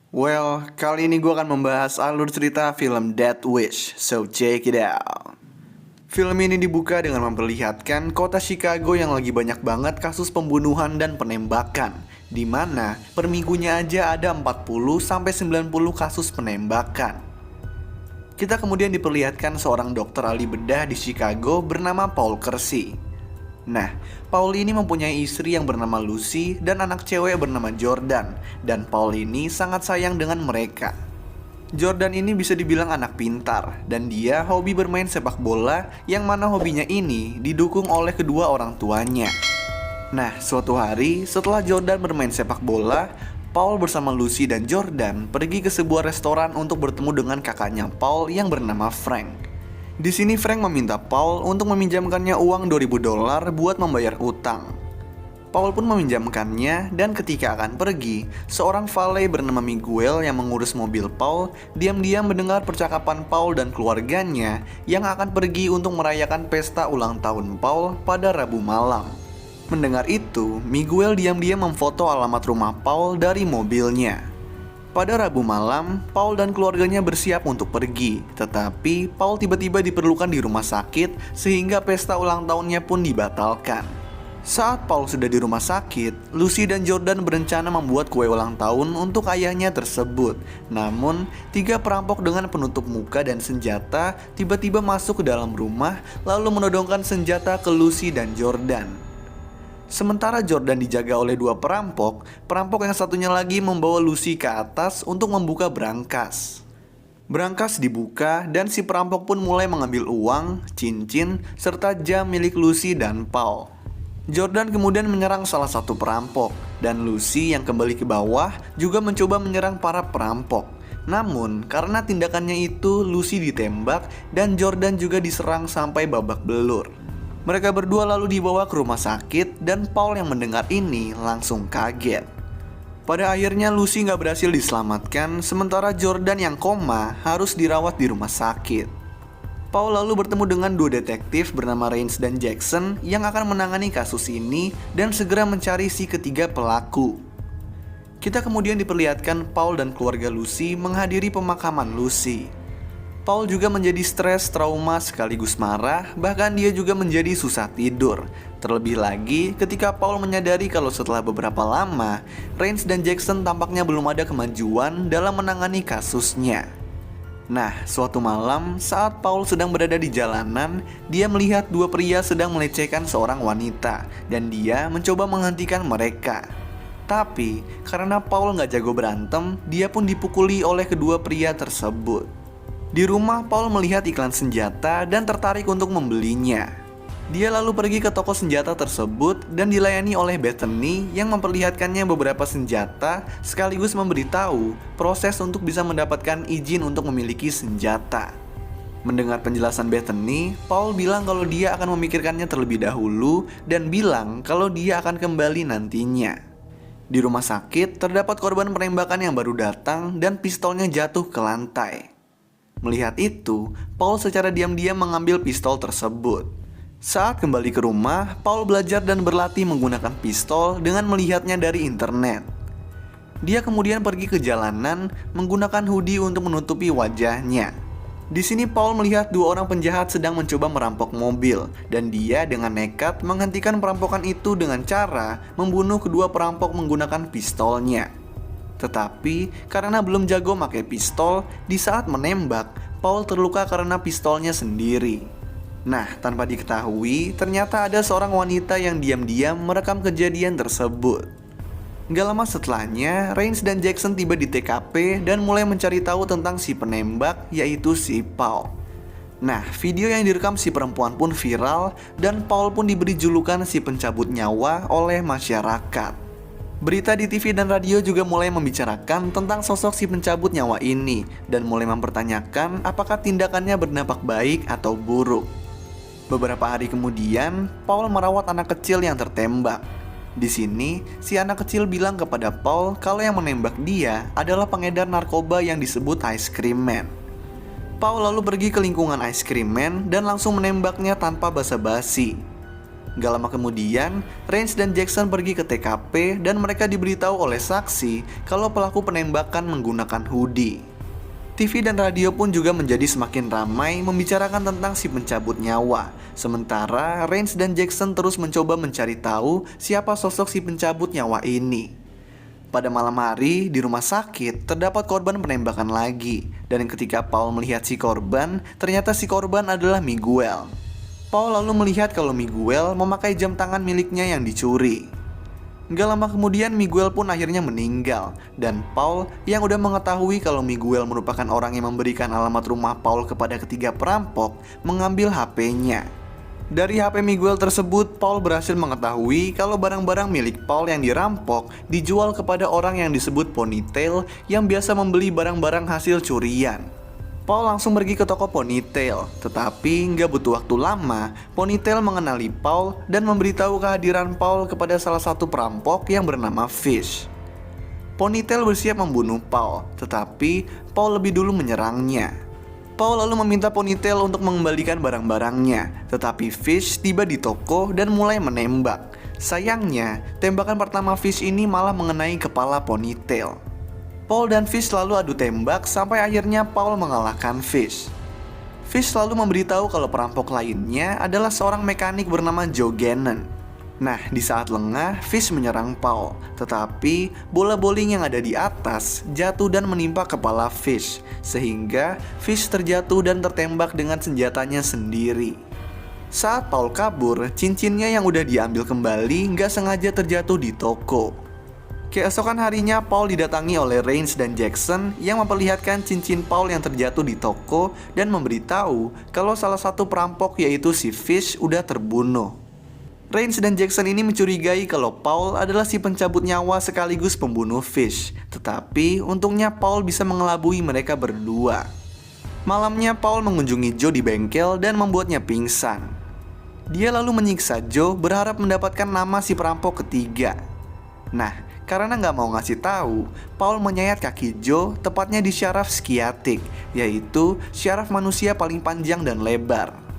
Well, kali ini gue akan membahas alur cerita film Death Wish, so check it out. Film ini dibuka dengan memperlihatkan kota Chicago yang lagi banyak banget kasus pembunuhan dan penembakan, di mana per minggunya aja ada 40-90 kasus penembakan. Kita kemudian diperlihatkan seorang dokter ahli bedah di Chicago bernama Paul Kersey. Nah, Paul ini mempunyai istri yang bernama Lucy dan anak cewek bernama Jordan, dan Paul ini sangat sayang dengan mereka. Jordan ini bisa dibilang anak pintar, dan dia hobi bermain sepak bola yang mana hobinya ini didukung oleh kedua orang tuanya. Nah, suatu hari setelah Jordan bermain sepak bola, Paul bersama Lucy dan Jordan pergi ke sebuah restoran untuk bertemu dengan kakaknya Paul yang bernama Frank. Di sini Frank meminta Paul untuk meminjamkannya uang $2.000 buat membayar utang. Paul pun meminjamkannya, dan ketika akan pergi, seorang valet bernama Miguel yang mengurus mobil Paul diam-diam mendengar percakapan Paul dan keluarganya yang akan pergi untuk merayakan pesta ulang tahun Paul pada Rabu malam. Mendengar itu, Miguel diam-diam memfoto alamat rumah Paul dari mobilnya. Pada Rabu malam, Paul dan keluarganya bersiap untuk pergi, tetapi Paul tiba-tiba diperlukan di rumah sakit sehingga pesta ulang tahunnya pun dibatalkan. Saat Paul sudah di rumah sakit, Lucy dan Jordan berencana membuat kue ulang tahun untuk ayahnya tersebut. Namun, 3 perampok dengan penutup muka dan senjata tiba-tiba masuk ke dalam rumah lalu menodongkan senjata ke Lucy dan Jordan. Sementara Jordan dijaga oleh 2 perampok, perampok yang satunya lagi membawa Lucy ke atas untuk membuka brankas. Brankas dibuka dan si perampok pun mulai mengambil uang, cincin, serta jam milik Lucy dan Paul. Jordan kemudian menyerang salah satu perampok, dan Lucy yang kembali ke bawah juga mencoba menyerang para perampok. Namun, karena tindakannya itu, Lucy ditembak dan Jordan juga diserang sampai babak belur. Mereka berdua lalu dibawa ke rumah sakit, dan Paul yang mendengar ini langsung kaget. Pada akhirnya Lucy nggak berhasil diselamatkan, sementara Jordan yang koma harus dirawat di rumah sakit. Paul lalu bertemu dengan 2 detektif bernama Rains dan Jackson yang akan menangani kasus ini dan segera mencari si ketiga pelaku. Kita kemudian diperlihatkan Paul dan keluarga Lucy menghadiri pemakaman Lucy. Paul juga menjadi stres, trauma, sekaligus marah, bahkan dia juga menjadi susah tidur. Terlebih lagi ketika Paul menyadari kalau setelah beberapa lama, Rains dan Jackson tampaknya belum ada kemajuan dalam menangani kasusnya. Nah, suatu malam saat Paul sedang berada di jalanan, dia melihat 2 pria sedang melecehkan seorang wanita, dan dia mencoba menghentikan mereka. Tapi, karena Paul nggak jago berantem, dia pun dipukuli oleh kedua pria tersebut. Di rumah, Paul melihat iklan senjata dan tertarik untuk membelinya. Dia lalu pergi ke toko senjata tersebut dan dilayani oleh Bethany yang memperlihatkannya beberapa senjata sekaligus memberitahu proses untuk bisa mendapatkan izin untuk memiliki senjata. Mendengar penjelasan Bethany, Paul bilang kalau dia akan memikirkannya terlebih dahulu dan bilang kalau dia akan kembali nantinya. Di rumah sakit, terdapat korban penembakan yang baru datang dan pistolnya jatuh ke lantai. Melihat itu, Paul secara diam-diam mengambil pistol tersebut. Saat kembali ke rumah, Paul belajar dan berlatih menggunakan pistol dengan melihatnya dari internet. Dia kemudian pergi ke jalanan menggunakan hoodie untuk menutupi wajahnya. Di sini Paul melihat 2 orang penjahat sedang mencoba merampok mobil, dan dia dengan nekat menghentikan perampokan itu dengan cara membunuh kedua perampok menggunakan pistolnya. Tetapi karena belum jago pakai pistol, di saat menembak, Paul terluka karena pistolnya sendiri. Nah, tanpa diketahui, ternyata ada seorang wanita yang diam-diam merekam kejadian tersebut. Gak lama setelahnya, Rains dan Jackson tiba di TKP dan mulai mencari tahu tentang si penembak, yaitu si Paul. Nah, video yang direkam si perempuan pun viral, dan Paul pun diberi julukan si pencabut nyawa oleh masyarakat. Berita di TV dan radio juga mulai membicarakan tentang sosok si pencabut nyawa ini dan mulai mempertanyakan apakah tindakannya berdampak baik atau buruk. Beberapa hari kemudian, Paul merawat anak kecil yang tertembak. Di sini, si anak kecil bilang kepada Paul kalau yang menembak dia adalah pengedar narkoba yang disebut Ice Cream Man. Paul lalu pergi ke lingkungan Ice Cream Man dan langsung menembaknya tanpa basa-basi. Gak lama kemudian, Rains dan Jackson pergi ke TKP dan mereka diberitahu oleh saksi kalau pelaku penembakan menggunakan hoodie. TV dan radio pun juga menjadi semakin ramai membicarakan tentang si pencabut nyawa. Sementara Rains dan Jackson terus mencoba mencari tahu siapa sosok si pencabut nyawa ini. Pada malam hari, di rumah sakit, terdapat korban penembakan lagi. Dan ketika Paul melihat si korban, ternyata si korban adalah Miguel. Paul lalu melihat kalau Miguel memakai jam tangan miliknya yang dicuri. Gak lama kemudian Miguel pun akhirnya meninggal. Dan Paul yang udah mengetahui kalau Miguel merupakan orang yang memberikan alamat rumah Paul kepada ketiga perampok, mengambil HP-nya. Dari HP Miguel tersebut, Paul berhasil mengetahui kalau barang-barang milik Paul yang dirampok dijual kepada orang yang disebut Ponytail yang biasa membeli barang-barang hasil curian. Paul langsung pergi ke toko Ponytail, tetapi nggak butuh waktu lama, Ponytail mengenali Paul dan memberitahu kehadiran Paul kepada salah satu perampok yang bernama Fish. Ponytail bersiap membunuh Paul, tetapi Paul lebih dulu menyerangnya. Paul lalu meminta Ponytail untuk mengembalikan barang-barangnya, tetapi Fish tiba di toko dan mulai menembak. Sayangnya, tembakan pertama Fish ini malah mengenai kepala Ponytail. Paul dan Fish lalu adu tembak sampai akhirnya Paul mengalahkan Fish. Fish lalu memberitahu kalau perampok lainnya adalah seorang mekanik bernama Joe Gannon. Nah, di saat lengah, Fish menyerang Paul. Tetapi, bola bowling yang ada di atas jatuh dan menimpa kepala Fish. Sehingga, Fish terjatuh dan tertembak dengan senjatanya sendiri. Saat Paul kabur, cincinnya yang udah diambil kembali nggak sengaja terjatuh di toko. Keesokan harinya, Paul didatangi oleh Rains dan Jackson yang memperlihatkan cincin Paul yang terjatuh di toko dan memberitahu kalau salah satu perampok yaitu si Fish udah terbunuh. Rains dan Jackson ini mencurigai kalau Paul adalah si pencabut nyawa sekaligus pembunuh Fish. Tetapi untungnya Paul bisa mengelabui mereka berdua. Malamnya Paul mengunjungi Joe di bengkel dan membuatnya pingsan. Dia lalu menyiksa Joe berharap mendapatkan nama si perampok ketiga. Nah, karena nggak mau ngasih tahu, Paul menyayat kaki Joe tepatnya di syaraf skiatik, yaitu syaraf manusia paling panjang dan lebar.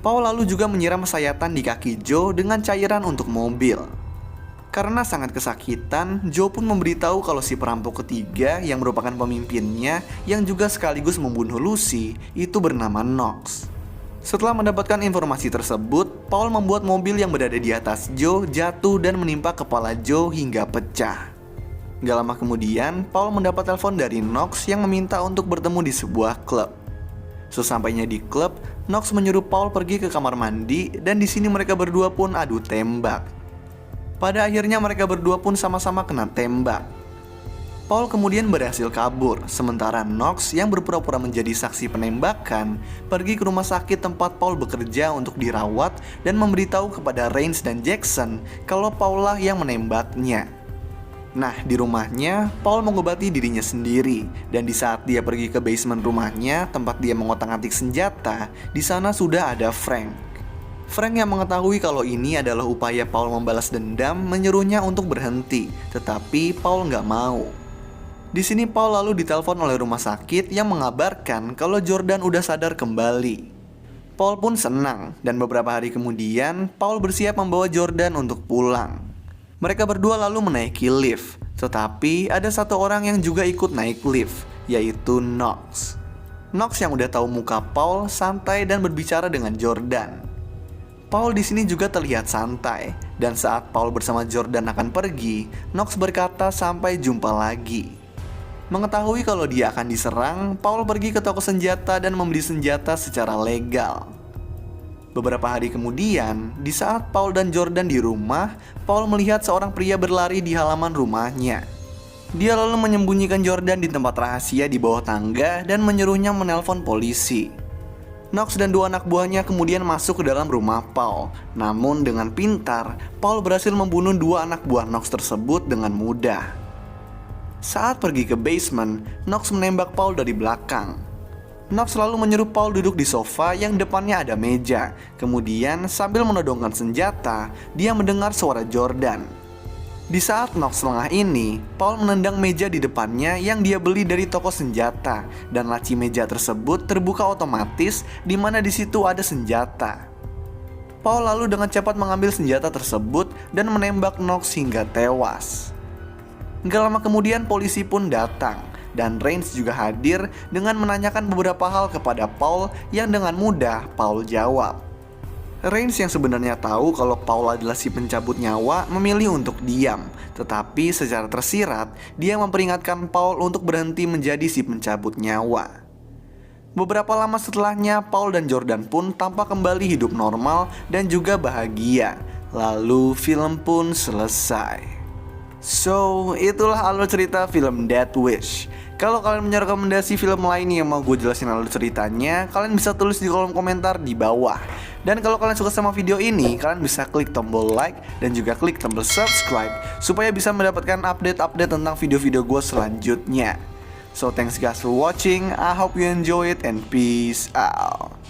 Paul lalu juga menyiram sayatan di kaki Joe dengan cairan untuk mobil. Karena sangat kesakitan, Joe pun memberitahu kalau si perampok ketiga yang merupakan pemimpinnya yang juga sekaligus membunuh Lucy itu bernama Knox. Setelah mendapatkan informasi tersebut, Paul membuat mobil yang berada di atas Joe jatuh dan menimpa kepala Joe hingga pecah. Gak lama kemudian, Paul mendapat telepon dari Knox yang meminta untuk bertemu di sebuah klub. Sesampainya di klub, Knox menyuruh Paul pergi ke kamar mandi dan di sini mereka berdua pun adu tembak. Pada akhirnya mereka berdua pun sama-sama kena tembak. Paul kemudian berhasil kabur, sementara Knox yang berpura-pura menjadi saksi penembakan pergi ke rumah sakit tempat Paul bekerja untuk dirawat dan memberitahu kepada Rains dan Jackson kalau Paul lah yang menembaknya. Nah, di rumahnya, Paul mengobati dirinya sendiri. Dan di saat dia pergi ke basement rumahnya, tempat dia mengotak-atik senjata, di sana sudah ada Frank. Frank yang mengetahui kalau ini adalah upaya Paul membalas dendam, menyuruhnya untuk berhenti. Tetapi Paul nggak mau. Di sini Paul lalu ditelepon oleh rumah sakit yang mengabarkan kalau Jordan udah sadar kembali. Paul pun senang, dan beberapa hari kemudian, Paul bersiap membawa Jordan untuk pulang. Mereka berdua lalu menaiki lift, tetapi ada satu orang yang juga ikut naik lift, yaitu Knox. Knox yang udah tahu muka Paul santai dan berbicara dengan Jordan. Paul di sini juga terlihat santai, dan saat Paul bersama Jordan akan pergi, Knox berkata sampai jumpa lagi. Mengetahui kalau dia akan diserang, Paul pergi ke toko senjata dan membeli senjata secara legal. Beberapa hari kemudian, di saat Paul dan Jordan di rumah, Paul melihat seorang pria berlari di halaman rumahnya. Dia lalu menyembunyikan Jordan di tempat rahasia di bawah tangga dan menyuruhnya menelpon polisi. Knox dan dua anak buahnya kemudian masuk ke dalam rumah Paul. Namun dengan pintar, Paul berhasil membunuh dua anak buah Knox tersebut dengan mudah. Saat pergi ke basement, Knox menembak Paul dari belakang. Knox lalu menyuruh Paul duduk di sofa yang depannya ada meja. Kemudian sambil menodongkan senjata, dia mendengar suara Jordan. Di saat Knox lengah ini, Paul menendang meja di depannya yang dia beli dari toko senjata. Dan laci meja tersebut terbuka otomatis, di mana di situ ada senjata. Paul lalu dengan cepat mengambil senjata tersebut dan menembak Knox hingga tewas. Gak lama kemudian polisi pun datang dan Rains juga hadir dengan menanyakan beberapa hal kepada Paul yang dengan mudah Paul jawab. Rains yang sebenarnya tahu kalau Paul adalah si pencabut nyawa memilih untuk diam, tetapi secara tersirat dia memperingatkan Paul untuk berhenti menjadi si pencabut nyawa. Beberapa lama setelahnya, Paul dan Jordan pun tampak kembali hidup normal dan juga bahagia. Lalu film pun selesai. So, itulah alur cerita film Death Wish. Kalau kalian punya rekomendasi film lain yang mau gue jelasin alur ceritanya, kalian bisa tulis di kolom komentar di bawah. Dan kalau kalian suka sama video ini, kalian bisa klik tombol like dan juga klik tombol subscribe supaya bisa mendapatkan update-update tentang video-video gue selanjutnya. So thanks guys for watching, I hope you enjoy it and peace out.